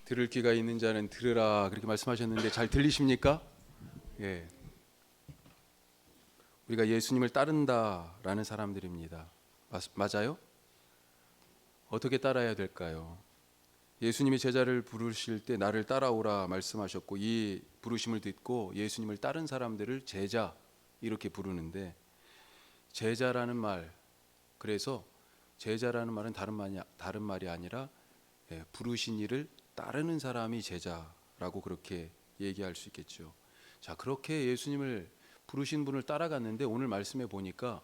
들을 귀가 있는 자는 들으라 그렇게 말씀하셨는데 잘 들리십니까? 예. 우리가 예수님을 따른다라는 사람들입니다. 맞아요? 어떻게 따라야 될까요? 예수님이 제자를 부르실 때 나를 따라오라 말씀하셨고 이 부르심을 듣고 예수님을 따른 사람들을 제자 이렇게 부르는데 제자라는 말 그래서 제자라는 말은 다른 말이 아니라 부르신 이를 따르는 사람이 제자라고 그렇게 얘기할 수 있겠죠. 자, 그렇게 예수님을 부르신 분을 따라갔는데 오늘 말씀에 보니까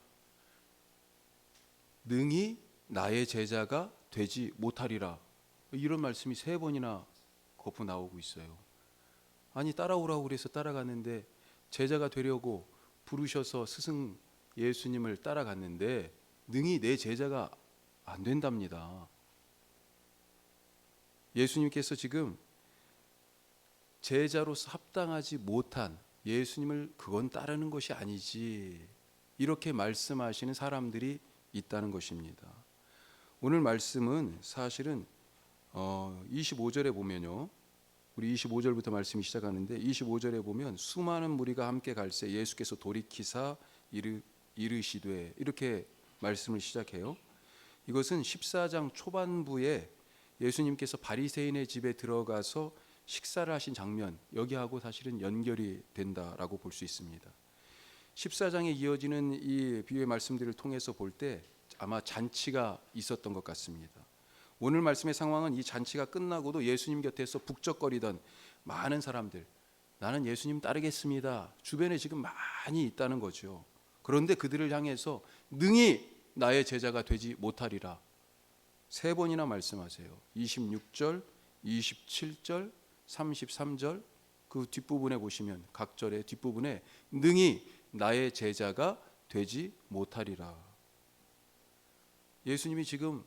능히 나의 제자가 되지 못하리라 이런 말씀이 3번이나 거푸 나오고 있어요. 아니 따라오라고 그래서 따라갔는데 제자가 되려고 부르셔서 스승 예수님을 따라갔는데 능히 내 제자가 안 된답니다. 예수님께서 지금 제자로서 합당하지 못한 예수님을 그건 따르는 것이 아니지 이렇게 말씀하시는 사람들이 있다는 것입니다. 오늘 말씀은 사실은 25절에 보면요. 우리 25절부터 말씀이 시작하는데 25절에 보면 수많은 무리가 함께 갈새 예수께서 돌이키사 이르시되 이렇게 말씀을 시작해요. 이것은 14장 초반부에 예수님께서 바리새인의 집에 들어가서 식사를 하신 장면 여기하고 사실은 연결이 된다라고 볼 수 있습니다. 14장에 이어지는 이 비유의 말씀들을 통해서 볼 때 아마 잔치가 있었던 것 같습니다. 오늘 말씀의 상황은 이 잔치가 끝나고도 예수님 곁에서 북적거리던 많은 사람들 나는 예수님 따르겠습니다. 주변에 지금 많이 있다는 거죠. 그런데 그들을 향해서 능히 나의 제자가 되지 못하리라 3번이나 말씀하세요. 26절, 27절, 33절 그 뒷부분에 보시면 각 절의 뒷부분에 능히 나의 제자가 되지 못하리라. 예수님이 지금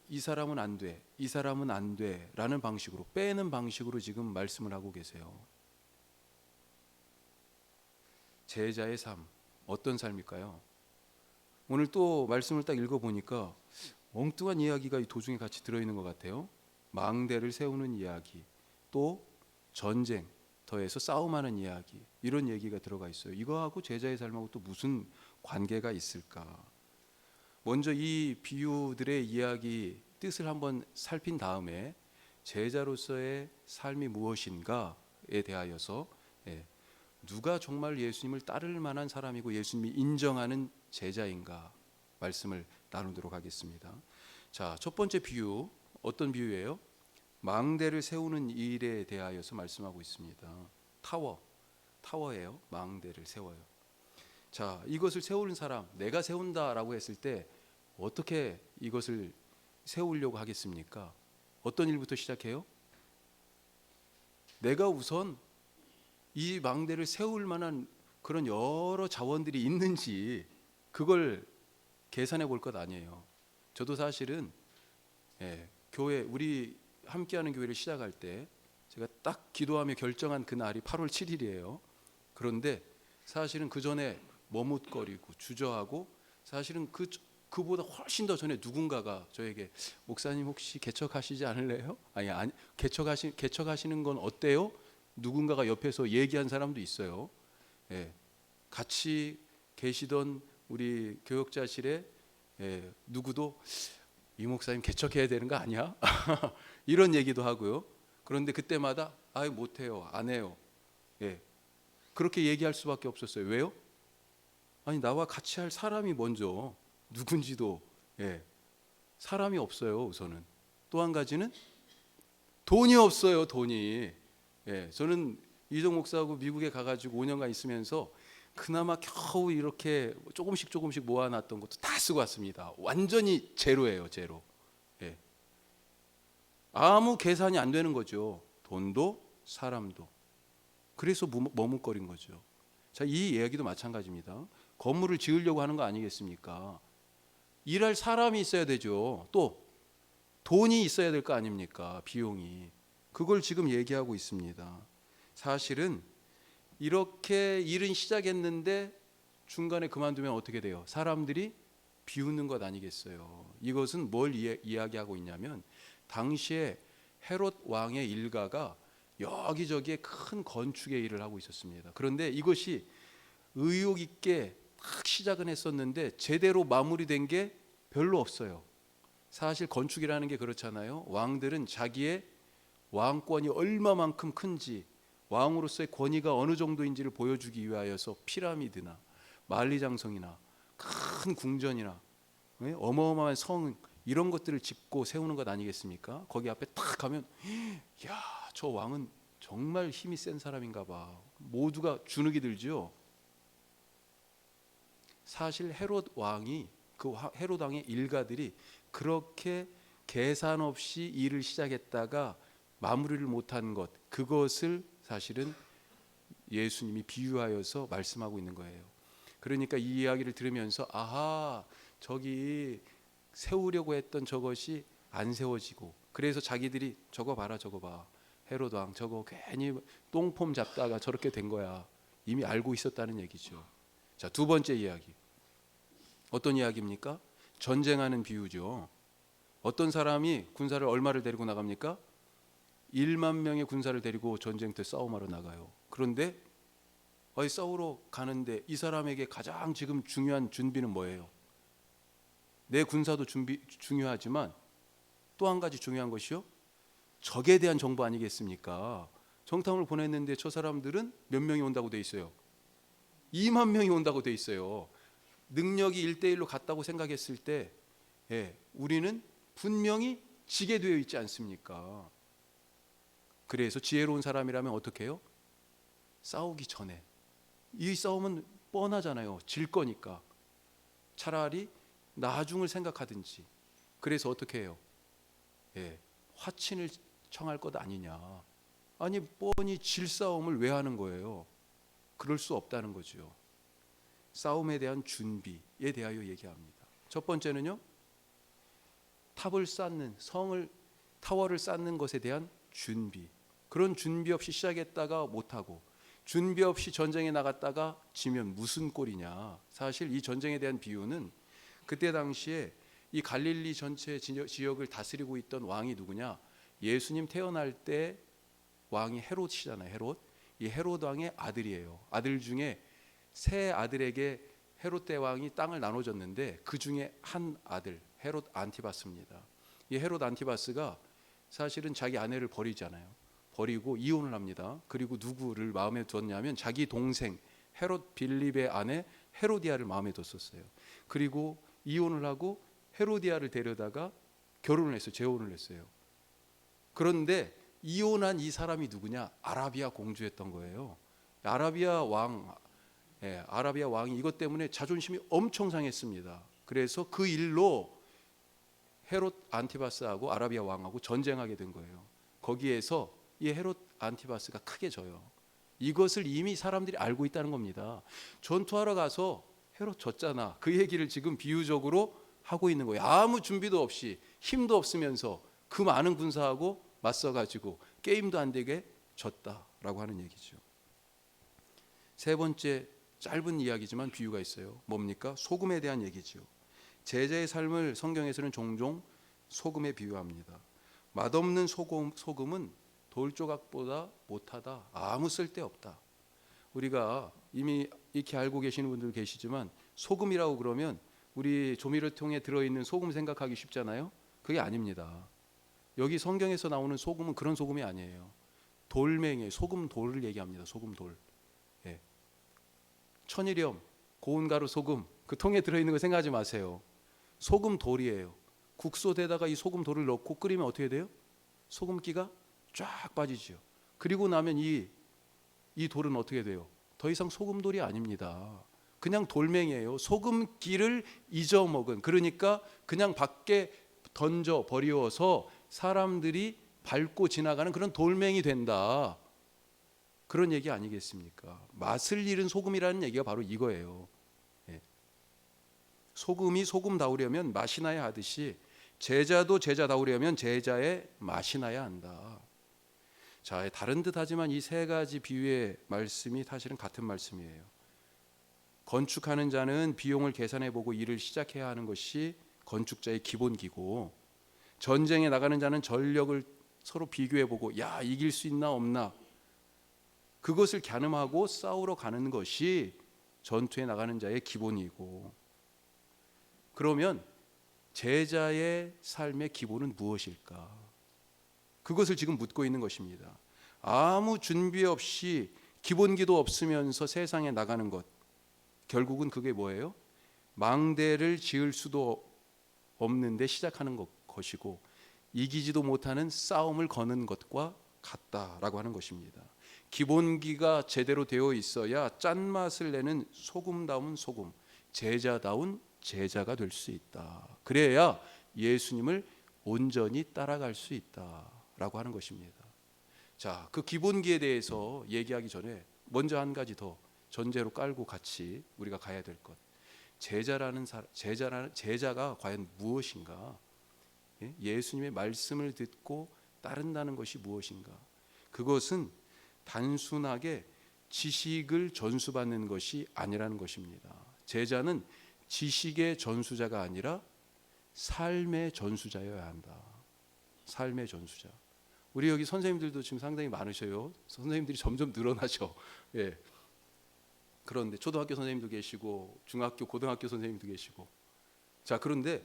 이 사람은 안 돼, 이 사람은 안 돼라는 방식으로 빼는 방식으로 지금 말씀을 하고 계세요. 제자의 삶 어떤 삶일까요? 오늘 또 말씀을 딱 읽어보니까 엉뚱한 이야기가 이 도중에 같이 들어있는 것 같아요. 망대를 세우는 이야기, 또 전쟁, 더해서 싸움하는 이야기 이런 얘기가 들어가 있어요. 이거하고 제자의 삶하고 또 무슨 관계가 있을까? 먼저 이 비유들의 이야기 뜻을 한번 살핀 다음에 제자로서의 삶이 무엇인가에 대하여서 누가 정말 예수님을 따를 만한 사람이고 예수님이 인정하는 제자인가 말씀을 나누도록 하겠습니다. 자, 첫 번째 비유 어떤 비유예요? 망대를 세우는 일에 대하여서 말씀하고 있습니다. 타워예요. 망대를 세워요. 자, 이것을 세우는 사람 내가 세운다라고 했을 때 어떻게 이것을 세우려고 하겠습니까? 어떤 일부터 시작해요? 내가 우선 이 망대를 세울 만한 그런 여러 자원들이 있는지 그걸 계산해 볼 것 아니에요. 저도 사실은 교회 우리 함께하는 교회를 시작할 때 제가 딱 기도하며 결정한 그날이 8월 7일이에요. 그런데 사실은 그 전에 머뭇거리고 주저하고 사실은 그보다 훨씬 더 전에 누군가가 저에게 목사님 혹시 개척하시지 않을래요? 아니 개척하시는 건 어때요? 누군가가 옆에서 얘기한 사람도 있어요. 같이 계시던 우리 교역자실에 누구도 이 목사님 개척해야 되는 거 아니야? 이런 얘기도 하고요. 그런데 그때마다 못해요, 안 해요. 그렇게 얘기할 수밖에 없었어요. 왜요? 아니 나와 같이 할 사람이 먼저 누군지도 사람이 없어요. 우선은 또 한 가지는 돈이 없어요. 돈이. 저는 이종 목사하고 미국에 가가지고 5년간 있으면서 그나마 겨우 이렇게 조금씩 모아놨던 것도 다 쓰고 왔습니다. 완전히 제로예요. 제로. 아무 계산이 안 되는 거죠. 돈도 사람도. 그래서 머뭇거린 거죠. 자, 이 이야기도 마찬가지입니다. 건물을 지으려고 하는 거 아니겠습니까? 일할 사람이 있어야 되죠. 또 돈이 있어야 될 거 아닙니까? 비용이. 그걸 지금 얘기하고 있습니다. 사실은 이렇게 일은 시작했는데 중간에 그만두면 어떻게 돼요? 사람들이 비웃는 것 아니겠어요? 이것은 뭘 이야기하고 있냐면 당시에 헤롯 왕의 일가가 여기저기에 큰 건축의 일을 하고 있었습니다. 그런데 이것이 의욕 있게 딱 시작은 했었는데 제대로 마무리된 게 별로 없어요. 사실 건축이라는 게 그렇잖아요. 왕들은 자기의 왕권이 얼마만큼 큰지, 왕으로서의 권위가 어느 정도인지를 보여주기 위하여서 피라미드나 만리장성이나 큰 궁전이나 어마어마한 성 이런 것들을 짓고 세우는 것 아니겠습니까? 거기 앞에 딱 가면 야, 저 왕은 정말 힘이 센 사람인가 봐. 모두가 주눅이 들죠. 사실 헤롯 왕이 헤롯 왕의 일가들이 그렇게 계산 없이 일을 시작했다가 마무리를 못한 것, 그것을 사실은 예수님이 비유하여서 말씀하고 있는 거예요. 그러니까 이 이야기를 들으면서 아하, 저기 세우려고 했던 저것이 안 세워지고, 그래서 자기들이 저거 봐라, 저거 봐, 헤롯 왕 저거 괜히 똥폼 잡다가 저렇게 된 거야, 이미 알고 있었다는 얘기죠. 자, 두 번째 이야기, 어떤 이야기입니까? 전쟁하는 비유죠. 어떤 사람이 군사를 얼마를 데리고 나갑니까? 1만 명의 군사를 데리고 전쟁터 싸움하러 나가요. 그런데 싸우러 가는데 이 사람에게 가장 지금 중요한 준비는 뭐예요? 내 군사도 중요하지만 또 한 가지 중요한 것이요, 적에 대한 정보 아니겠습니까? 정탐을 보냈는데 저 사람들은 몇 명이 온다고 돼 있어요? 2만 명이 온다고 돼 있어요. 능력이 1대1로 같다고 생각했을 때 우리는 분명히 지게 되어 있지 않습니까? 그래서 지혜로운 사람이라면 어떻게 해요? 싸우기 전에, 이 싸움은 뻔하잖아요, 질 거니까 차라리 나중을 생각하든지, 그래서 어떻게 해요? 화친을 청할 것 아니냐. 아니 뻔히 질 싸움을 왜 하는 거예요? 그럴 수 없다는 거죠. 싸움에 대한 준비에 대하여 얘기합니다. 첫 번째는요, 탑을 쌓는, 타워를 쌓는 것에 대한 준비. 그런 준비 없이 시작했다가 못하고, 준비 없이 전쟁에 나갔다가 지면 무슨 꼴이냐. 사실 이 전쟁에 대한 비유는 그때 당시에 이 갈릴리 전체 지역을 다스리고 있던 왕이 누구냐? 예수님 태어날 때 왕이 헤롯이잖아요. 헤롯. 이 헤롯 왕의 아들이에요. 아들 중에 세 아들에게 헤롯 대왕이 땅을 나눠줬는데 그 중에 한 아들 헤롯 안티바스입니다. 이 헤롯 안티바스가 사실은 자기 아내를 버리잖아요. 버리고 이혼을 합니다. 그리고 누구를 마음에 뒀냐면 자기 동생 헤롯 빌립의 아내 헤로디아를 마음에 뒀었어요. 그리고 이혼을 하고 헤로디아를 데려다가 결혼을 했어요. 재혼을 했어요. 그런데 이혼한 이 사람이 누구냐? 아라비아 공주였던 거예요. 아라비아 왕이 이것 때문에 자존심이 엄청 상했습니다. 그래서 그 일로 헤롯 안티바스하고 아라비아 왕하고 전쟁하게 된 거예요. 거기에서 이 헤롯 안티바스가 크게 져요. 이것을 이미 사람들이 알고 있다는 겁니다. 전투하러 가서 헤롯 졌잖아, 그 얘기를 지금 비유적으로 하고 있는 거예요. 아무 준비도 없이 힘도 없으면서 그 많은 군사하고 맞서가지고 게임도 안 되게 졌다라고 하는 얘기죠. 세 번째 짧은 이야기지만 비유가 있어요. 뭡니까? 소금에 대한 얘기죠. 제자의 삶을 성경에서는 종종 소금에 비유합니다. 맛없는 소금은 돌조각보다 못하다, 아무 쓸데없다. 우리가 이미 익히 알고 계시는 분들 계시지만 소금이라고 그러면 우리 조미료통에 들어있는 소금 생각하기 쉽잖아요. 그게 아닙니다. 여기 성경에서 나오는 소금은 그런 소금이 아니에요. 돌멩이, 소금 돌을 얘기합니다. 소금 돌. 천일염, 고운가루 소금, 그 통에 들어있는 거 생각하지 마세요. 소금 돌이에요. 국소대다가 이 소금 돌을 넣고 끓이면 어떻게 돼요? 소금기가 쫙 빠지죠. 그리고 나면 이 돌은 어떻게 돼요? 더 이상 소금돌이 아닙니다. 그냥 돌멩이에요. 소금기를 잊어먹은, 그러니까 그냥 밖에 던져 버리워서 사람들이 밟고 지나가는 그런 돌멩이 된다, 그런 얘기 아니겠습니까? 맛을 잃은 소금이라는 얘기가 바로 이거예요. 소금이 소금다우려면 맛이 나야 하듯이 제자도 제자다우려면 제자의 맛이 나야 한다. 자, 다른 듯 하지만 이 세 가지 비유의 말씀이 사실은 같은 말씀이에요. 건축하는 자는 비용을 계산해 보고 일을 시작해야 하는 것이 건축자의 기본기고, 전쟁에 나가는 자는 전력을 서로 비교해보고 야 이길 수 있나 없나 그것을 갸름하고 싸우러 가는 것이 전투에 나가는 자의 기본이고, 그러면 제자의 삶의 기본은 무엇일까? 그것을 지금 묻고 있는 것입니다. 아무 준비 없이 기본기도 없으면서 세상에 나가는 것, 결국은 그게 뭐예요? 망대를 지을 수도 없는데 시작하는 것이고 이기지도 못하는 싸움을 거는 것과 같다라고 하는 것입니다. 기본기가 제대로 되어 있어야 짠맛을 내는 소금다운 소금, 제자다운 제자가 될 수 있다. 그래야 예수님을 온전히 따라갈 수 있다라고 하는 것입니다. 자, 그 기본기에 대해서 얘기하기 전에 먼저 한 가지 더 전제로 깔고 같이 우리가 가야 될 것. 제자가 과연 무엇인가? 예수님의 말씀을 듣고 따른다는 것이 무엇인가? 그것은 단순하게 지식을 전수받는 것이 아니라는 것입니다. 제자는 지식의 전수자가 아니라 삶의 전수자여야 한다. 삶의 전수자. 우리 여기 선생님들도 지금 상당히 많으셔요. 선생님들이 점점 늘어나죠. 예. 그런데 초등학교 선생님도 계시고 중학교, 고등학교 선생님도 계시고. 자, 그런데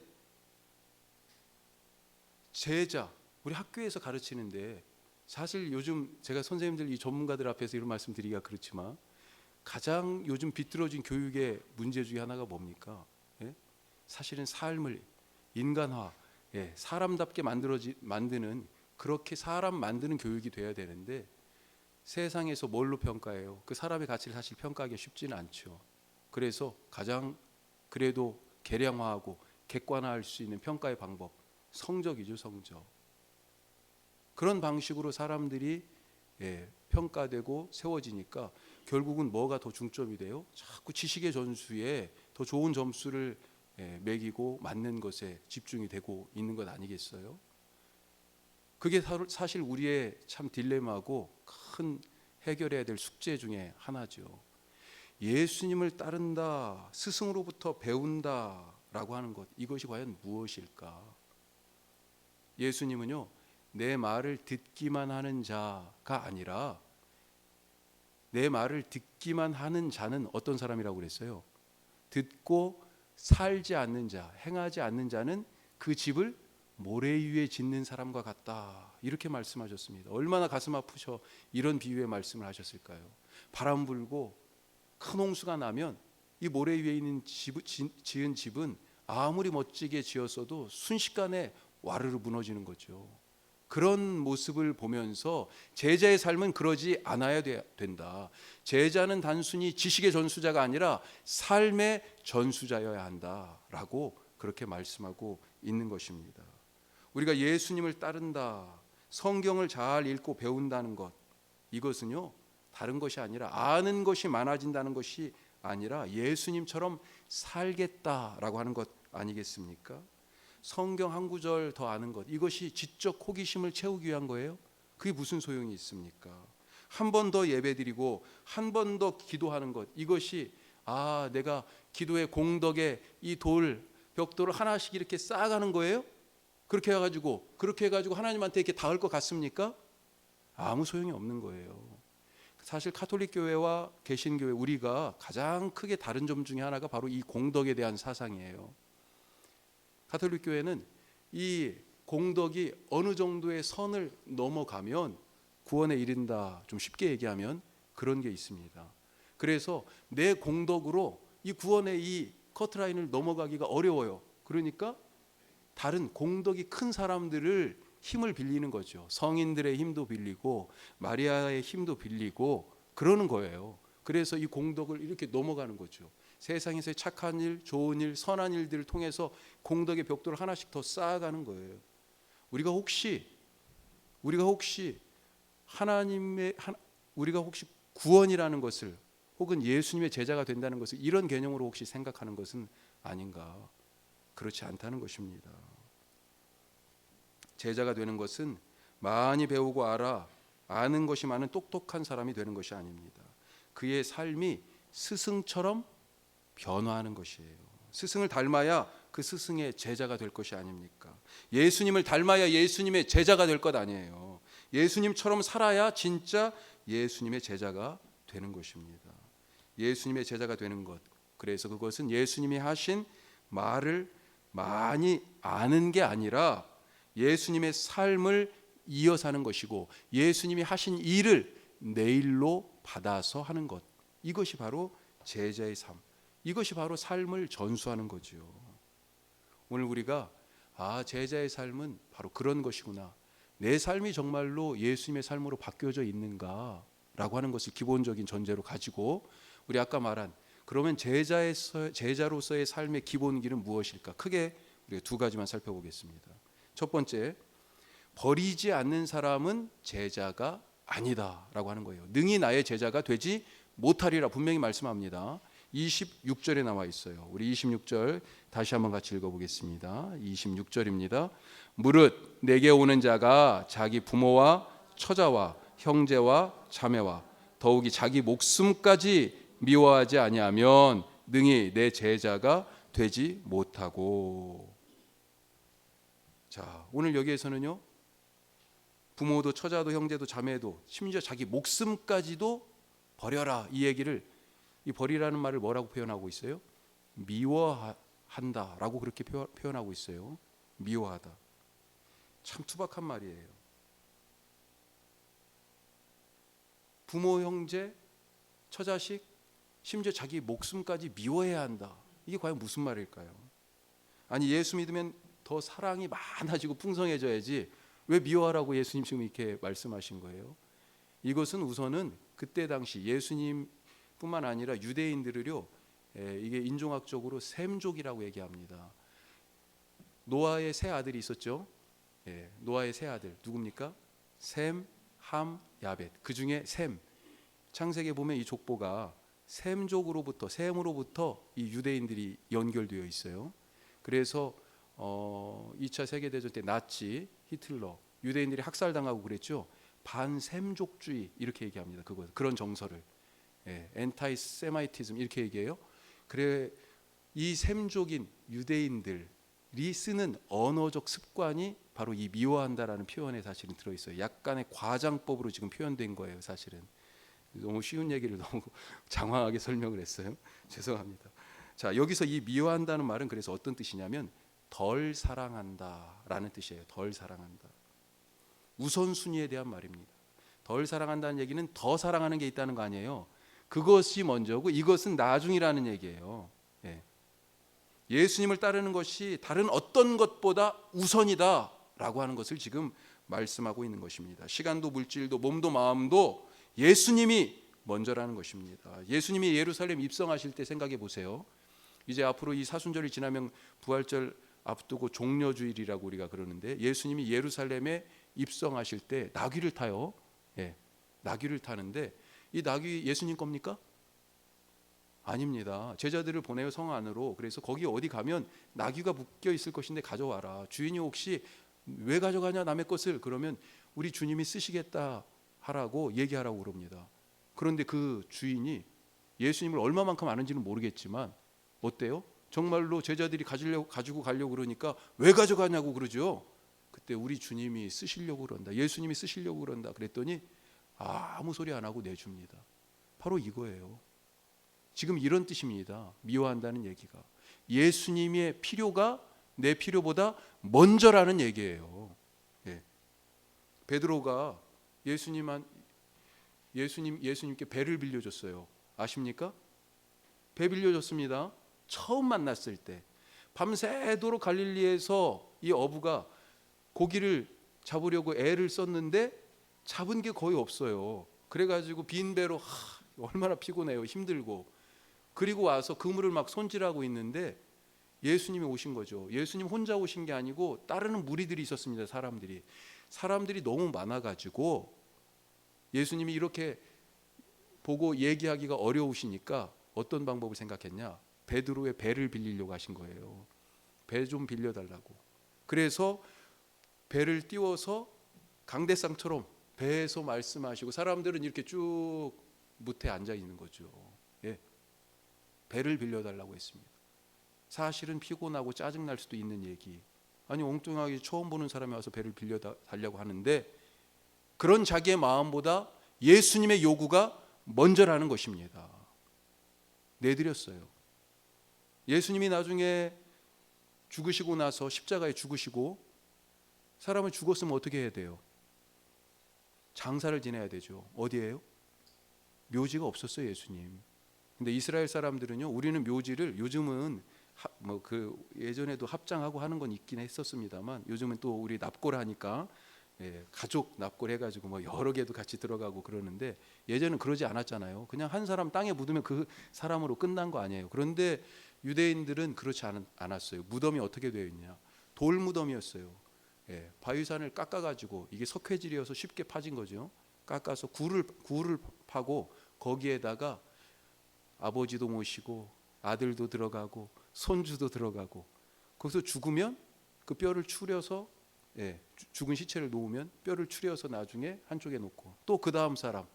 제자, 우리 학교에서 가르치는데 사실 요즘 제가 선생님들 이 전문가들 앞에서 이런 말씀 드리기가 그렇지만 가장 요즘 비뚤어진 교육의 문제 중에 하나가 뭡니까? 예? 사실은 삶을 인간화, 예, 사람답게 만드는 그렇게 사람 만드는 교육이 돼야 되는데 세상에서 뭘로 평가해요? 그 사람의 가치를 사실 평가하기 쉽지는 않죠. 그래서 가장 그래도 계량화하고 객관화할 수 있는 평가의 방법, 성적이죠, 성적. 그런 방식으로 사람들이 평가되고 세워지니까 결국은 뭐가 더 중점이 돼요? 자꾸 지식의 전수에 더 좋은 점수를 매기고 맞는 것에 집중이 되고 있는 것 아니겠어요? 그게 사실 우리의 참 딜레마고 큰 해결해야 될 숙제 중에 하나죠. 예수님을 따른다, 스승으로부터 배운다라고 하는 것, 이것이 과연 무엇일까? 예수님은요, 내 말을 듣기만 하는 자가 아니라 내 말을 듣기만 하는 자는 어떤 사람이라고 그랬어요? 듣고 살지 않는 자, 행하지 않는 자는 그 집을 모래 위에 짓는 사람과 같다. 이렇게 말씀하셨습니다. 얼마나 가슴 아프셔 이런 비유의 말씀을 하셨을까요? 바람 불고 큰 홍수가 나면 이 모래 위에 있는 지은 집은 아무리 멋지게 지었어도 순식간에 와르르 무너지는 거죠. 그런 모습을 보면서 제자의 삶은 그러지 않아야 된다. 제자는 단순히 지식의 전수자가 아니라 삶의 전수자여야 한다라고 그렇게 말씀하고 있는 것입니다. 우리가 예수님을 따른다, 성경을 잘 읽고 배운다는 것, 이것은요 다른 것이 아니라 아는 것이 많아진다는 것이 아니라 예수님처럼 살겠다라고 하는 것 아니겠습니까? 성경 한 구절 더 아는 것, 이것이 지적 호기심을 채우기 위한 거예요? 그게 무슨 소용이 있습니까? 한 번 더 예배드리고 한 번 더 기도하는 것, 이것이 내가 기도의 공덕에 이 벽돌을 하나씩 이렇게 쌓아가는 거예요? 그렇게 해가지고 하나님한테 이렇게 닿을 것 같습니까? 아무 소용이 없는 거예요. 사실 카톨릭 교회와 개신교회, 우리가 가장 크게 다른 점 중에 하나가 바로 이 공덕에 대한 사상이에요. 가톨릭 교회는 이 공덕이 어느 정도의 선을 넘어가면 구원에 이른다, 좀 쉽게 얘기하면 그런 게 있습니다. 그래서 내 공덕으로 이 구원의 이 커트라인을 넘어가기가 어려워요. 그러니까 다른 공덕이 큰 사람들을 힘을 빌리는 거죠. 성인들의 힘도 빌리고 마리아의 힘도 빌리고 그러는 거예요. 그래서 이 공덕을 이렇게 넘어가는 거죠. 세상에서의 착한 일, 좋은 일, 선한 일들을 통해서 공덕의 벽돌을 하나씩 더 쌓아가는 거예요. 우리가 혹시 구원이라는 것을, 혹은 예수님의 제자가 된다는 것을 이런 개념으로 혹시 생각하는 것은 아닌가? 그렇지 않다는 것입니다. 제자가 되는 것은 많이 배우고 아는 것이 많은 똑똑한 사람이 되는 것이 아닙니다. 그의 삶이 스승처럼 변화하는 것이에요. 스승을 닮아야 그 스승의 제자가 될 것이 아닙니까? 예수님을 닮아야 예수님의 제자가 될 것 아니에요. 예수님처럼 살아야 진짜 예수님의 제자가 되는 것입니다. 예수님의 제자가 되는 것. 그래서 그것은 예수님이 하신 말을 많이 아는 게 아니라 예수님의 삶을 이어 사는 것이고 예수님이 하신 일을 내일로 받아서 하는 것. 이것이 바로 제자의 삶. 이것이 바로 삶을 전수하는 거죠. 오늘 우리가 제자의 삶은 바로 그런 것이구나. 내 삶이 정말로 예수님의 삶으로 바뀌어져 있는가라고 하는 것을 기본적인 전제로 가지고 우리 아까 말한 그러면 제자로서의 삶의 기본기는 무엇일까? 크게 우리가 두 가지만 살펴보겠습니다. 첫 번째, 버리지 않는 사람은 제자가 아니다라고 하는 거예요. 능히 나의 제자가 되지 못하리라 분명히 말씀합니다. 26절에 나와 있어요. 우리 26절 다시 한번 같이 읽어보겠습니다. 26절입니다. 무릇 내게 오는 자가 자기 부모와 처자와 형제와 자매와 더욱이 자기 목숨까지 미워하지 아니하면 능히 내 제자가 되지 못하고. 자, 오늘 여기에서는요, 부모도 처자도 형제도 자매도 심지어 자기 목숨까지도 버려라, 이 얘기를, 이 버리라는 말을 뭐라고 표현하고 있어요? 미워한다라고 그렇게 표현하고 있어요. 미워하다. 참 투박한 말이에요. 부모, 형제, 처자식, 심지어 자기 목숨까지 미워해야 한다. 이게 과연 무슨 말일까요? 아니, 예수 믿으면 더 사랑이 많아지고 풍성해져야지 왜 미워하라고 예수님 지금 이렇게 말씀하신 거예요? 이것은 우선은 그때 당시 예수님뿐만 아니라 유대인들을요, 이게 인종학적으로 셈족이라고 얘기합니다. 노아의 세 아들이 있었죠. 노아의 세 아들 누굽니까? 셈, 함, 야벳. 그 중에 셈, 창세기에 보면 이 족보가 셈족으로부터, 셈으로부터 이 유대인들이 연결되어 있어요. 그래서 2차 세계대전 때 나치, 히틀러, 유대인들이 학살당하고 그랬죠. 반셈족주의 이렇게 얘기합니다. 그런 정서를 엔타이 세마이티즘 이렇게 얘기해요. 그래, 이 셈족인 유대인들이 쓰는 언어적 습관이 바로 이 미워한다라는 표현에 사실은 들어있어요. 약간의 과장법으로 지금 표현된 거예요. 사실은 너무 쉬운 얘기를 너무 장황하게 설명을 했어요. 죄송합니다. 자, 여기서 이 미워한다는 말은 그래서 어떤 뜻이냐면 덜 사랑한다라는 뜻이에요. 덜 사랑한다. 우선순위에 대한 말입니다. 덜 사랑한다는 얘기는 더 사랑하는 게 있다는 거 아니에요. 그것이 먼저고 이것은 나중이라는 얘기예요. 예수님을 따르는 것이 다른 어떤 것보다 우선이다라고 하는 것을 지금 말씀하고 있는 것입니다. 시간도 물질도 몸도 마음도 예수님이 먼저라는 것입니다. 예수님이 예루살렘 입성하실 때 생각해 보세요. 이제 앞으로 이 사순절이 지나면 부활절 앞두고 종려주일이라고 우리가 그러는데 예수님이 예루살렘에 입성하실 때 나귀를 타요. 나귀를 타는데 이 나귀 예수님 겁니까? 아닙니다. 제자들을 보내요, 성 안으로. 그래서 거기 어디 가면 나귀가 묶여 있을 것인데 가져와라. 주인이 혹시 왜 가져가냐 남의 것을, 그러면 우리 주님이 쓰시겠다 하라고 얘기하라고 그럽니다. 그런데 그 주인이 예수님을 얼마만큼 아는지는 모르겠지만 어때요? 정말로 제자들이 가지고 가려고 그러니까 왜 가져가냐고 그러죠. 그때 우리 주님이 쓰시려고 그런다, 예수님이 쓰시려고 그런다 그랬더니 아무 소리 안 하고 내줍니다. 바로 이거예요. 지금 이런 뜻입니다. 미워한다는 얘기가 예수님의 필요가 내 필요보다 먼저라는 얘기예요. 베드로가 예수님께 배를 빌려줬어요. 아십니까? 배 빌려줬습니다. 처음 만났을 때 밤새도록 갈릴리에서 이 어부가 고기를 잡으려고 애를 썼는데 잡은 게 거의 없어요. 그래가지고 빈 배로 얼마나 피곤해요. 힘들고. 그리고 와서 그물을 막 손질하고 있는데 예수님이 오신 거죠. 예수님 혼자 오신 게 아니고 따르는 무리들이 있었습니다. 사람들이 너무 많아가지고 예수님이 이렇게 보고 얘기하기가 어려우시니까 어떤 방법을 생각했냐? 베드로의 배를 빌리려고 하신 거예요. 배 좀 빌려달라고. 그래서 배를 띄워서 강대상처럼 배에서 말씀하시고 사람들은 이렇게 쭉 무태에 앉아 있는 거죠. 배를 빌려달라고 했습니다. 사실은 피곤하고 짜증날 수도 있는 얘기. 아니 엉뚱하게 처음 보는 사람이 와서 배를 빌려 달라고 하는데 그런 자기의 마음보다 예수님의 요구가 먼저라는 것입니다. 내드렸어요. 예수님이 나중에 죽으시고 나서 십자가에 죽으시고 사람을 죽었으면 어떻게 해야 돼요? 장사를 지내야 되죠. 어디예요? 묘지가 없었어요, 예수님. 근데 이스라엘 사람들은요, 우리는 묘지를 요즘은 뭐 그 예전에도 합장하고 하는 건 있긴 했었습니다만 요즘은 또 우리 납골하니까 가족 납골해가지고 뭐 여러 개도 같이 들어가고 그러는데 예전은 그러지 않았잖아요. 그냥 한 사람 땅에 묻으면 그 사람으로 끝난 거 아니에요. 그런데 유대인들은 그렇지 않았어요. 무덤이 어떻게 되어 있냐? 돌 무덤이었어요. 바위산을 깎아가지고 이게 석회질이어서 쉽게 파진 거죠. 깎아서 굴을 파고 거기에다가 아버지도 모시고 아들도 들어가고 손주도 들어가고 거기서 죽으면 그 뼈를 추려서 죽은 시체를 놓으면 뼈를 추려서 나중에 한쪽에 놓고 또 그 다음 사람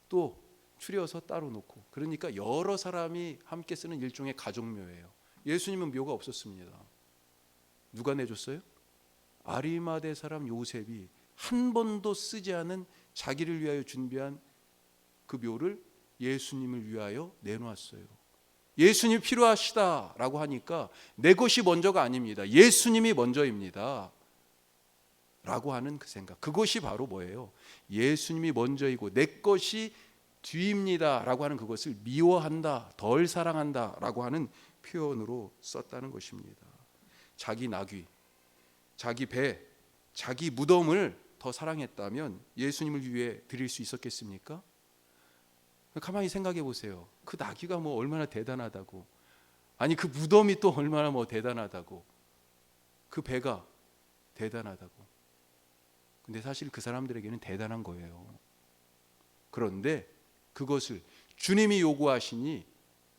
또 추려서 따로 놓고 그러니까 여러 사람이 함께 쓰는 일종의 가족묘예요. 예수님은 묘가 없었습니다. 누가 내줬어요? 아리마대 사람 요셉이 한 번도 쓰지 않은 자기를 위하여 준비한 그 묘를 예수님을 위하여 내놓았어요. 예수님이 필요하시다라고 하니까 내 것이 먼저가 아닙니다. 예수님이 먼저입니다. 라고 하는 그 생각. 그것이 바로 뭐예요? 예수님이 먼저이고 내 것이 뒤입니다. 라고 하는 그것을 미워한다, 덜 사랑한다 라고 하는 표현으로 썼다는 것입니다. 자기 나귀, 자기 배, 자기 무덤을 더 사랑했다면 예수님을 위해 드릴 수 있었겠습니까? 가만히 생각해 보세요. 그 나귀가 뭐 얼마나 대단하다고, 아니 그 무덤이 또 얼마나 뭐 대단하다고, 그 배가 대단하다고. 근데 사실 그 사람들에게는 대단한 거예요. 그런데 그것을 주님이 요구하시니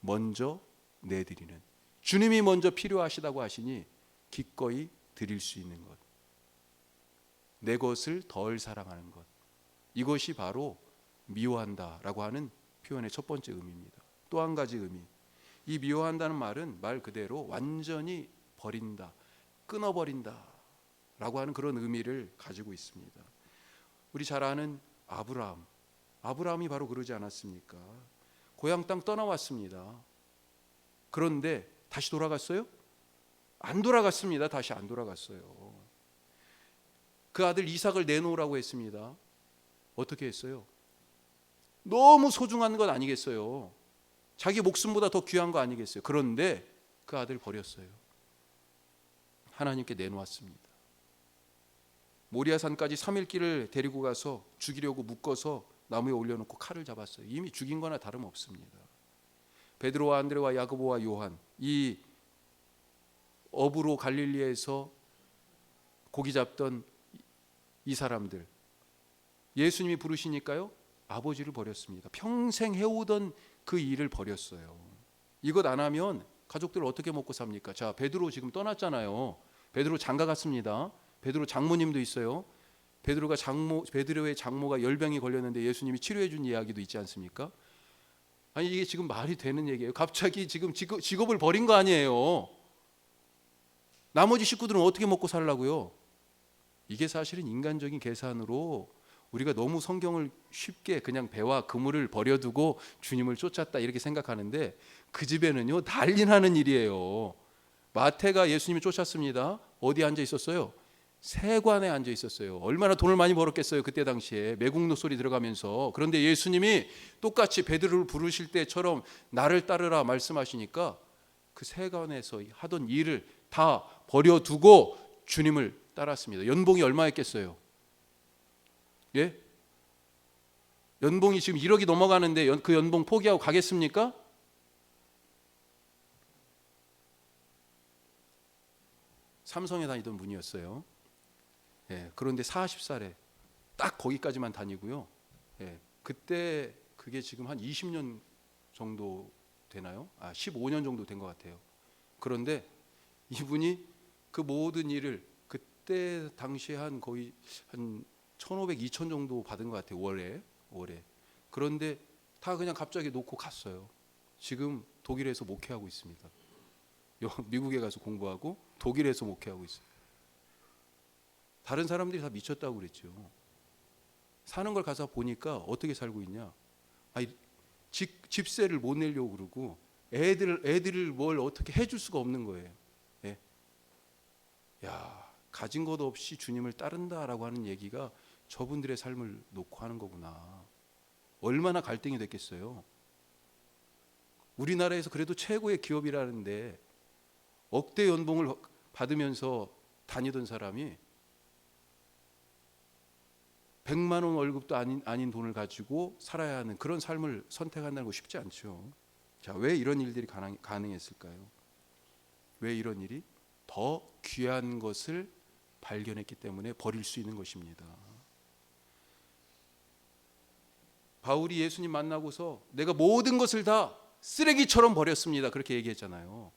먼저 내드리는, 주님이 먼저 필요하시다고 하시니 기꺼이 드릴 수 있는 것, 내 것을 덜 사랑하는 것, 이것이 바로 미워한다라고 하는 표현의 첫 번째 의미입니다. 또 한 가지 의미, 이 미워한다는 말은 말 그대로 완전히 버린다, 끊어버린다 라고 하는 그런 의미를 가지고 있습니다. 우리 잘 아는 아브라함이 바로 그러지 않았습니까? 고향 땅 떠나왔습니다. 그런데 다시 돌아갔어요? 안 돌아갔습니다. 다시 안 돌아갔어요. 그 아들 이삭을 내놓으라고 했습니다. 어떻게 했어요? 너무 소중한 것 아니겠어요? 자기 목숨보다 더 귀한 거 아니겠어요? 그런데 그 아들 버렸어요. 하나님께 내놓았습니다. 모리아산까지 3일 길을 데리고 가서 죽이려고 묶어서 나무에 올려놓고 칼을 잡았어요. 이미 죽인 거나 다름없습니다. 베드로와 안드레와 야고보와 요한, 이 어부로 갈릴리에서 고기 잡던 이 사람들, 예수님이 부르시니까요 아버지를 버렸습니다. 평생 해오던 그 일을 버렸어요. 이것 안 하면 가족들 어떻게 먹고 삽니까? 자, 베드로 지금 떠났잖아요. 베드로 장가 갔습니다. 베드로 장모님도 있어요. 베드로의 장모가 열병이 걸렸는데 예수님이 치료해 준 이야기도 있지 않습니까? 아니 이게 지금 말이 되는 얘기예요? 갑자기 지금 직업을 버린 거 아니에요? 나머지 식구들은 어떻게 먹고 살라고요? 이게 사실은 인간적인 계산으로 우리가 너무 성경을 쉽게 그냥 배와 그물을 버려두고 주님을 쫓았다 이렇게 생각하는데 그 집에는요 난리 나는 일이에요. 마태가 예수님을 쫓았습니다. 어디 앉아 있었어요? 세관에 앉아 있었어요. 얼마나 돈을 많이 벌었겠어요 그때 당시에, 매국노 소리 들어가면서. 그런데 예수님이 똑같이 베드로를 부르실 때처럼 나를 따르라 말씀하시니까 그 세관에서 하던 일을 다 버려두고 주님을 따랐습니다. 연봉이 얼마였겠어요? 예? 연봉이 지금 1억이 넘어가는데 그 연봉 포기하고 가겠습니까? 삼성에 다니던 분이었어요. 예, 그런데 40살에 딱 거기까지만 다니고요. 예, 그때 그게 지금 한 20년 정도 되나요? 15년 정도 된 것 같아요. 그런데 이분이 그 모든 일을 그때 당시에 한 거의 한 1,500, 2,000 정도 받은 것 같아요. 월에. 그런데 다 그냥 갑자기 놓고 갔어요. 지금 독일에서 목회하고 있습니다. 미국에 가서 공부하고 독일에서 목회하고 있어요. 다른 사람들이 다 미쳤다고 그랬죠. 사는 걸 가서 보니까 어떻게 살고 있냐. 아니, 집세를 못 내려고 그러고 애들을 뭘 어떻게 해줄 수가 없는 거예요. 예. 야, 가진 것 없이 주님을 따른다라고 하는 얘기가 저분들의 삶을 놓고 하는 거구나. 얼마나 갈등이 됐겠어요. 우리나라에서 그래도 최고의 기업이라는데 억대 연봉을 받으면서 다니던 사람이 100만 원 월급도 아닌 돈을 가지고 살아야 하는 그런 삶을 선택한다는 거 쉽지 않죠. 자, 왜 이런 일들이 가능했을까요? 왜 이런 일이? 더 귀한 것을 발견했기 때문에 버릴 수 있는 것입니다. 바울이 예수님 만나고서 내가 모든 것을 다 쓰레기처럼 버렸습니다. 그렇게 얘기했잖아요.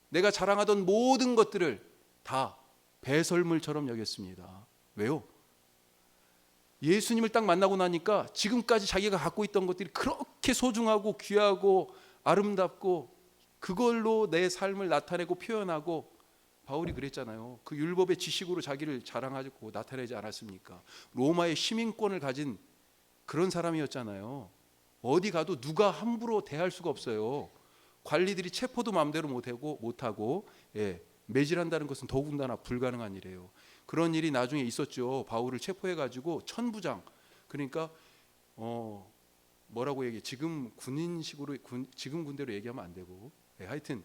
내가 자랑하던 모든 것들을 다 배설물처럼 여겼습니다. 왜요? 예수님을 딱 만나고 나니까 지금까지 자기가 갖고 있던 것들이 그렇게 소중하고 귀하고 아름답고 그걸로 내 삶을 나타내고 표현하고, 바울이 그랬잖아요. 그 율법의 지식으로 자기를 자랑하고 나타내지 않았습니까? 로마의 시민권을 가진 그런 사람이었잖아요. 어디 가도 누가 함부로 대할 수가 없어요. 관리들이 체포도 마음대로 못하고 매질한다는 것은 더군다나 불가능한 일이에요. 그런 일이 나중에 있었죠. 바울을 체포해가지고 천부장, 그러니까 뭐라고 얘기해? 지금 군인식으로 지금 군대로 얘기하면 안 되고, 하여튼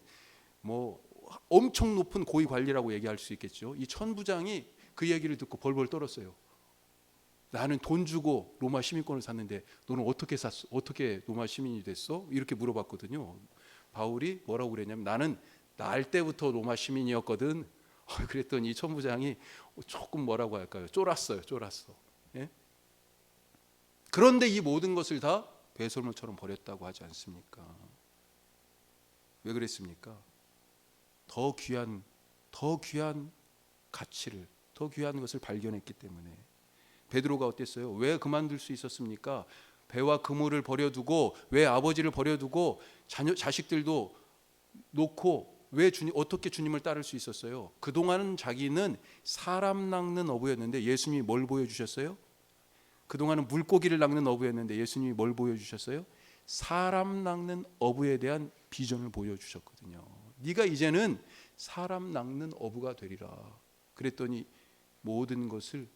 뭐 엄청 높은 고위 관리라고 얘기할 수 있겠죠. 이 천부장이 그 얘기를 듣고 벌벌 떨었어요. 나는 돈 주고 로마 시민권을 샀는데 너는 어떻게 샀어? 어떻게 로마 시민이 됐어? 이렇게 물어봤거든요. 바울이 뭐라고 그랬냐면 나는 날 때부터 로마 시민이었거든. 그랬더니 이 천부장이 조금 뭐라고 할까요? 쫄았어요. 예? 그런데 이 모든 것을 다 배설물처럼 버렸다고 하지 않습니까? 왜 그랬습니까? 더 귀한 가치를, 더 귀한 것을 발견했기 때문에. 베드로가 어땠어요? 왜 그만둘 수 있었습니까? 배와 그물을 버려두고, 왜 아버지를 버려두고 자식들도 놓고 왜 어떻게 주님을 따를 수 있었어요? 그동안은 자기는 사람 낚는 어부였는데 예수님이 뭘 보여주셨어요? 그동안은 물고기를 낚는 어부였는데 예수님이 뭘 보여주셨어요? 사람 낚는 어부에 대한 비전을 보여주셨거든요. 네가 이제는 사람 낚는 어부가 되리라. 그랬더니 모든 것을,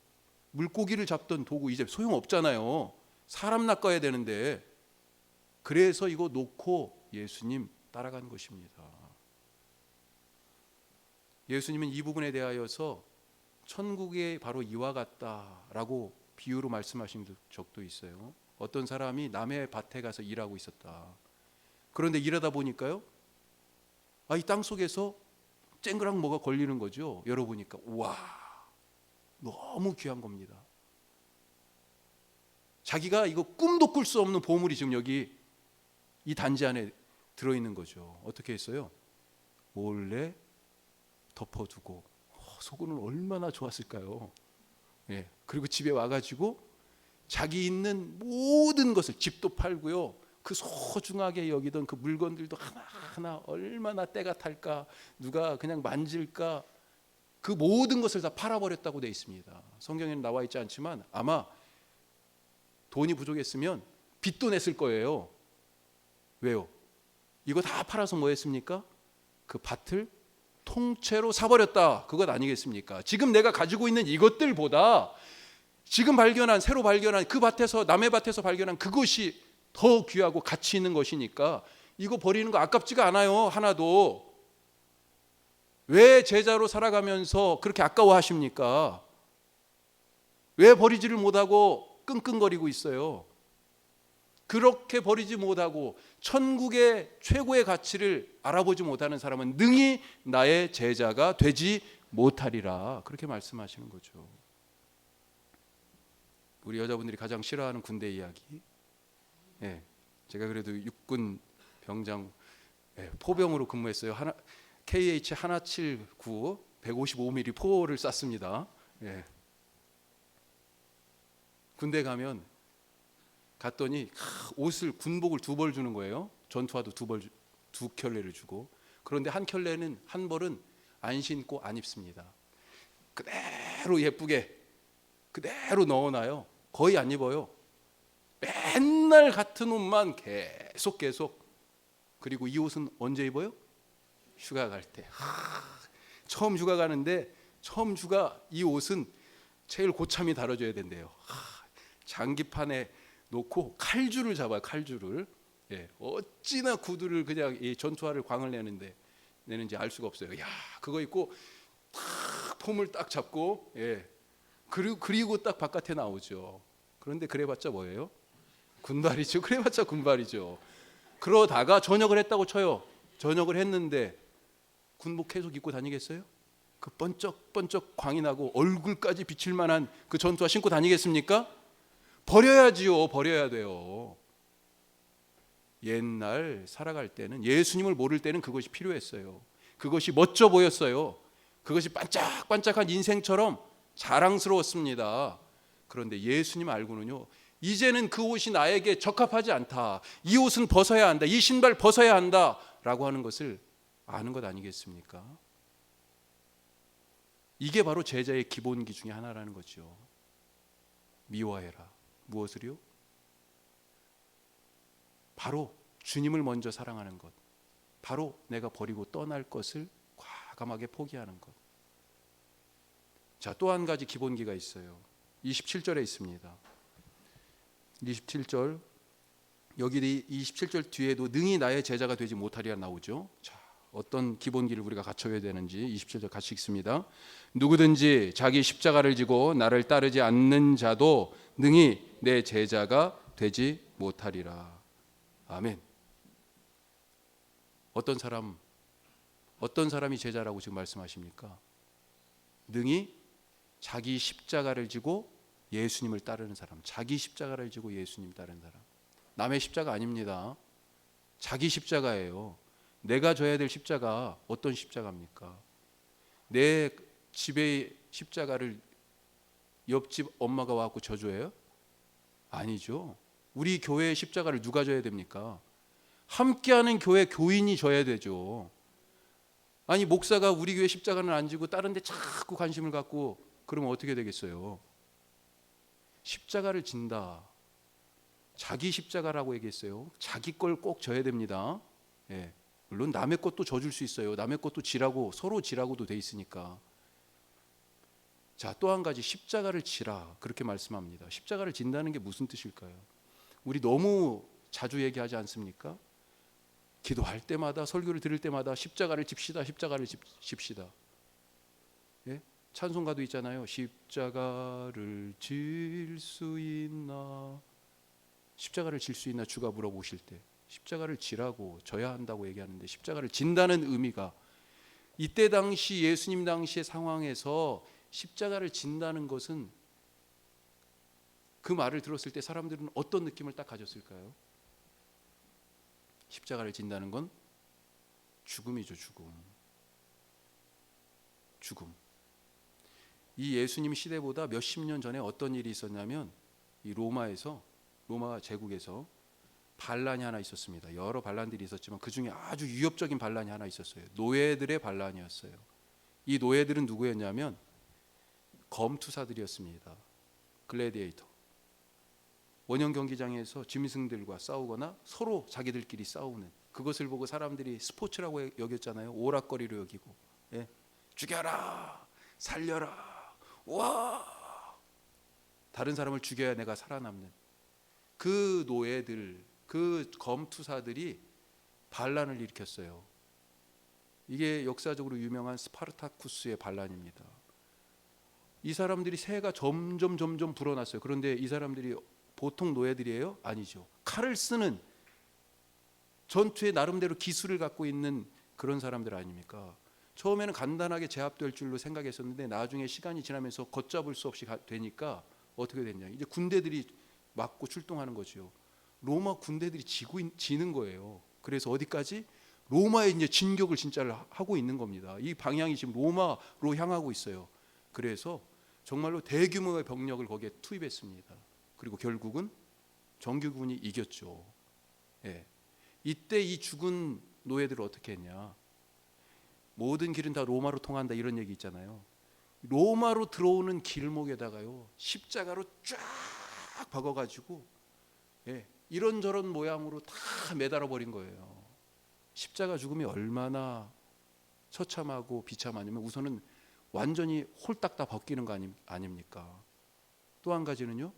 물고기를 잡던 도구 이제 소용없잖아요. 사람 낚아야 되는데. 그래서 이거 놓고 예수님 따라간 것입니다. 예수님은 이 부분에 대하여서 천국이 바로 이와 같다라고 비유로 말씀하신 적도 있어요. 어떤 사람이 남의 밭에 가서 일하고 있었다. 그런데 일하다 보니까요, 이 땅 속에서 쨍그랑 뭐가 걸리는 거죠. 열어보니까 우와, 너무 귀한 겁니다. 자기가 이거 꿈도 꿀 수 없는 보물이 지금 여기 이 단지 안에 들어있는 거죠. 어떻게 했어요? 몰래 덮어두고, 속으로는 얼마나 좋았을까요? 그리고 집에 와가지고 자기 있는 모든 것을, 집도 팔고요, 그 소중하게 여기던 그 물건들도 하나하나 얼마나 때가 탈까, 누가 그냥 만질까, 그 모든 것을 다 팔아버렸다고 되어 있습니다. 성경에는 나와 있지 않지만 아마 돈이 부족했으면 빚도 냈을 거예요. 왜요? 이거 다 팔아서 뭐 했습니까? 그 밭을 통째로 사버렸다, 그것 아니겠습니까? 지금 내가 가지고 있는 이것들보다 지금 새로 발견한 그 밭에서, 남의 밭에서 발견한 그것이 더 귀하고 가치 있는 것이니까 이거 버리는 거 아깝지가 않아요. 하나도. 왜 제자로 살아가면서 그렇게 아까워하십니까? 왜 버리지를 못하고 끙끙거리고 있어요? 그렇게 버리지 못하고 천국의 최고의 가치를 알아보지 못하는 사람은 능히 나의 제자가 되지 못하리라, 그렇게 말씀하시는 거죠. 우리 여자분들이 가장 싫어하는 군대 이야기. 제가 그래도 육군 병장 포병으로 근무했어요. KH 179 155mm 포를 쐈습니다. 군대 갔더니 옷을, 군복을 2벌 주는 거예요. 전투화도 2켤레를 주고. 그런데 한 켤레는 한 벌은 안 신고 안 입습니다. 그대로 예쁘게 그대로 넣어놔요. 거의 안 입어요. 맨날 같은 옷만 계속. 그리고 이 옷은 언제 입어요? 휴가 갈 때. 처음 휴가 가는데 처음 휴가 이 옷은 제일 고참이 다뤄줘야 된대요. 장기판에 놓고 칼줄을 잡아요. 칼줄을. 어찌나 구두를 그냥 이 전투화를 광을 내는지 알 수가 없어요. 야, 그거 입고 탁 폼을 딱 잡고, 그리고 딱 바깥에 나오죠. 그런데 그래봤자 뭐예요? 군발이죠. 그래봤자 군발이죠. 그러다가 전역을 했다고 쳐요. 전역을 했는데 군복 계속 입고 다니겠어요? 그 번쩍번쩍 광이 나고 얼굴까지 비칠 만한 그 전투화 신고 다니겠습니까? 버려야지요. 버려야 돼요. 옛날 살아갈 때는, 예수님을 모를 때는 그것이 필요했어요. 그것이 멋져 보였어요. 그것이 반짝반짝한 인생처럼 자랑스러웠습니다. 그런데 예수님 알고는요, 이제는 그 옷이 나에게 적합하지 않다, 이 옷은 벗어야 한다, 이 신발 벗어야 한다 라고 하는 것을 아는 것 아니겠습니까? 이게 바로 제자의 기본기 중에 하나라는 거죠. 미워해라. 무엇을요? 바로 주님을 먼저 사랑하는 것, 바로 내가 버리고 떠날 것을 과감하게 포기하는 것. 자, 또 한 가지 기본기가 있어요. 27절에 있습니다. 27절, 여기 27절 뒤에도 능히 나의 제자가 되지 못하리라 나오죠. 자, 어떤 기본기를 우리가 갖춰야 되는지 27절 같이 읽습니다. 누구든지 자기 십자가를 지고 나를 따르지 않는 자도 능히 내 제자가 되지 못하리라. 아멘. 어떤 사람이 제자라고 지금 말씀하십니까? 능히 자기 십자가를 지고 예수님을 따르는 사람. 자기 십자가를 지고 예수님 따르는 사람. 남의 십자가 아닙니다. 자기 십자가예요. 내가 져야 될 십자가 어떤 십자가입니까? 내 집의 십자가를 옆집 엄마가 와서 져줘요? 아니죠. 우리 교회의 십자가를 누가 져야 됩니까? 함께하는 교회 교인이 져야 되죠. 아니, 목사가 우리 교회 십자가는 안 지고 다른 데 자꾸 관심을 갖고 그러면 어떻게 되겠어요? 십자가를 진다. 자기 십자가라고 얘기했어요. 자기 걸 꼭 져야 됩니다. 물론 남의 것도 져줄 수 있어요. 남의 것도 지라고, 서로 지라고도 돼 있으니까. 자, 또 한 가지, 십자가를 지라 그렇게 말씀합니다. 십자가를 진다는 게 무슨 뜻일까요? 우리 너무 자주 얘기하지 않습니까? 기도할 때마다, 설교를 들을 때마다 십자가를 집시다, 십자가를 집시다. 찬송가도 있잖아요. 십자가를 질 수 있나, 십자가를 질 수 있나 주가 물어보실 때 십자가를 지라고, 져야 한다고 얘기하는데, 십자가를 진다는 의미가, 이때 당시 예수님 당시의 상황에서 십자가를 진다는 것은, 그 말을 들었을 때 사람들은 어떤 느낌을 딱 가졌을까요? 십자가를 진다는 건 죽음이죠. 죽음. 이 예수님 시대보다 몇십 년 전에 어떤 일이 있었냐면, 이 로마 제국에서 반란이 하나 있었습니다. 여러 반란들이 있었지만 그 중에 아주 위협적인 반란이 하나 있었어요. 노예들의 반란이었어요. 이 노예들은 누구였냐면 검투사들이었습니다. 글래디에이터. 원형 경기장에서 짐승들과 싸우거나 서로 자기들끼리 싸우는, 그것을 보고 사람들이 스포츠라고 여겼잖아요. 오락거리로 여기고, 죽여라, 살려라, 와, 다른 사람을 죽여야 내가 살아남는 그 노예들, 그 검투사들이 반란을 일으켰어요. 이게 역사적으로 유명한 스파르타쿠스의 반란입니다. 이 사람들이 새가 점점 불어났어요. 그런데 이 사람들이 보통 노예들이에요? 아니죠. 칼을 쓰는, 전투에 나름대로 기술을 갖고 있는 그런 사람들 아닙니까? 처음에는 간단하게 제압될 줄로 생각했었는데 나중에 시간이 지나면서 걷잡을 수 없이 되니까 어떻게 됐냐, 이제 군대들이 맞고 출동하는 거죠. 로마 군대들이 지는 거예요. 그래서 어디까지? 로마에 이제 진격을 진짜를 하고 있는 겁니다. 이 방향이 지금 로마로 향하고 있어요. 그래서 정말로 대규모의 병력을 거기에 투입했습니다. 그리고 결국은 정규군이 이겼죠. 이때 이 죽은 노예들을 어떻게 했냐? 모든 길은 다 로마로 통한다 이런 얘기 있잖아요. 로마로 들어오는 길목에다가요 십자가로 쫙 박아가지고 이런저런 모양으로 다 매달아 버린 거예요. 십자가 죽음이 얼마나 처참하고 비참하냐면 우선은 완전히 홀딱 다 벗기는 거 아닙니까? 또 한 가지는요,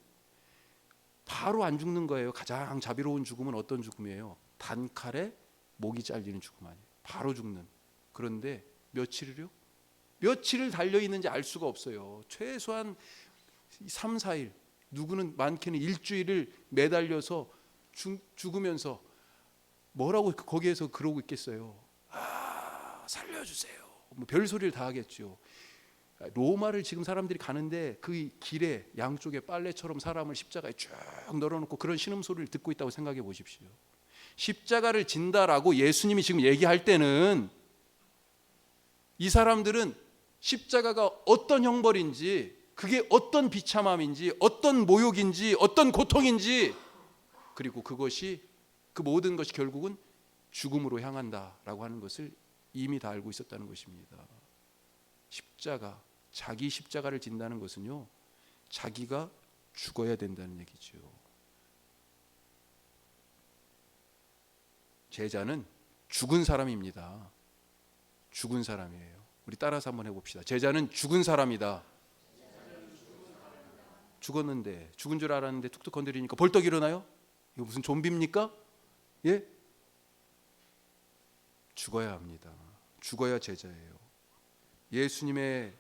바로 안 죽는 거예요. 가장 자비로운 죽음은 어떤 죽음이에요? 단칼에 목이 잘리는 죽음 아니에요. 바로 죽는. 그런데 며칠이요? 며칠을 달려있는지 알 수가 없어요. 최소한 3, 4일, 누구는 많게는 일주일을 매달려서 죽으면서 뭐라고 거기에서 그러고 있겠어요? 살려주세요. 뭐 별소리를 다 하겠죠. 로마를 지금 사람들이 가는데 그 길에 양쪽에 빨래처럼 사람을 십자가에 쭉 널어놓고 그런 신음소리를 듣고 있다고 생각해 보십시오. 십자가를 진다라고 예수님이 지금 얘기할 때는 이 사람들은 십자가가 어떤 형벌인지, 그게 어떤 비참함인지, 어떤 모욕인지, 어떤 고통인지, 그리고 그것이 그 모든 것이 결국은 죽음으로 향한다라고 하는 것을 이미 다 알고 있었다는 것입니다. 십자가, 자기 십자가를 진다는 것은요, 자기가 죽어야 된다는 얘기죠. 제자는 죽은 사람입니다. 죽은 사람이에요. 우리 따라서 한번 해봅시다. 제자는 죽은 사람이다. 죽었는데, 죽은 줄 알았는데 툭툭 건드리니까 벌떡 일어나요? 이거 무슨 좀비입니까? 예? 죽어야 합니다. 죽어야 제자예요. 예수님의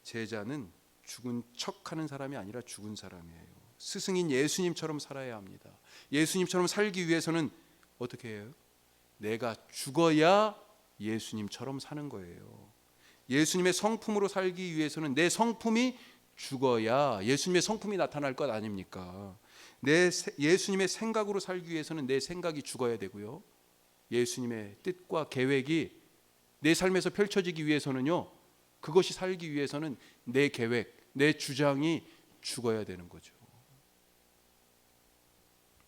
제자는 죽은 척하는 사람이 아니라 죽은 사람이에요. 스승인 예수님처럼 살아야 합니다. 예수님처럼 살기 위해서는 어떻게 해요? 내가 죽어야 예수님처럼 사는 거예요. 예수님의 성품으로 살기 위해서는 내 성품이 죽어야 예수님의 성품이 나타날 것 아닙니까? 예수님의 생각으로 살기 위해서는 내 생각이 죽어야 되고요. 예수님의 뜻과 계획이 내 삶에서 펼쳐지기 위해서는요, 그것이 살기 위해서는 내 계획, 내 주장이 죽어야 되는 거죠.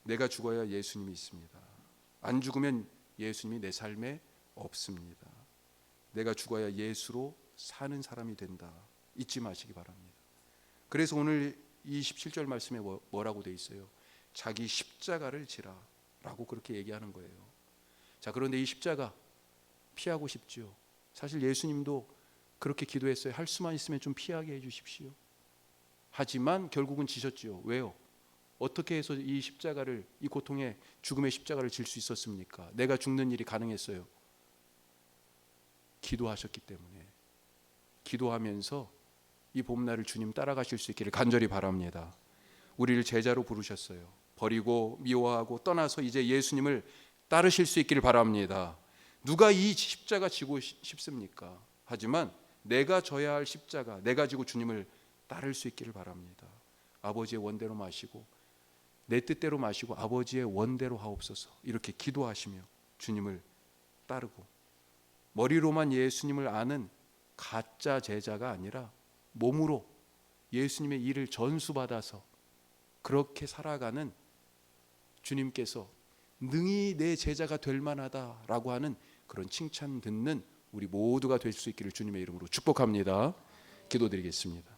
내가 죽어야 예수님이 있습니다. 안 죽으면 예수님이 내 삶에 없습니다. 내가 죽어야 예수로 사는 사람이 된다. 잊지 마시기 바랍니다. 그래서 오늘 27절 말씀에 뭐라고 돼 있어요? 자기 십자가를 지라 라고 그렇게 얘기하는 거예요. 자, 그런데 이 십자가 피하고 싶죠. 사실 예수님도 그렇게 기도했어요. 할 수만 있으면 좀 피하게 해주십시오. 하지만 결국은 지셨죠. 왜요? 어떻게 해서 이 십자가를, 이 고통의 죽음의 십자가를 질 수 있었습니까? 내가 죽는 일이 가능했어요. 기도하셨기 때문에. 기도하면서 이 봄날을 주님 따라가실 수 있기를 간절히 바랍니다. 우리를 제자로 부르셨어요. 버리고 미워하고 떠나서 이제 예수님을 따르실 수 있기를 바랍니다. 누가 이 십자가 지고 싶습니까? 하지만 내가 져야 할 십자가, 내가 지고 주님을 따를 수 있기를 바랍니다. 아버지의 원대로 마시고 내 뜻대로 마시고 아버지의 원대로 하옵소서, 이렇게 기도하시며 주님을 따르고, 머리로만 예수님을 아는 가짜 제자가 아니라 몸으로 예수님의 일을 전수받아서 그렇게 살아가는 주님께서 능히 내 제자가 될 만하다라고 하는 그런 칭찬 듣는 우리 모두가 될 수 있기를 주님의 이름으로 축복합니다. 기도드리겠습니다.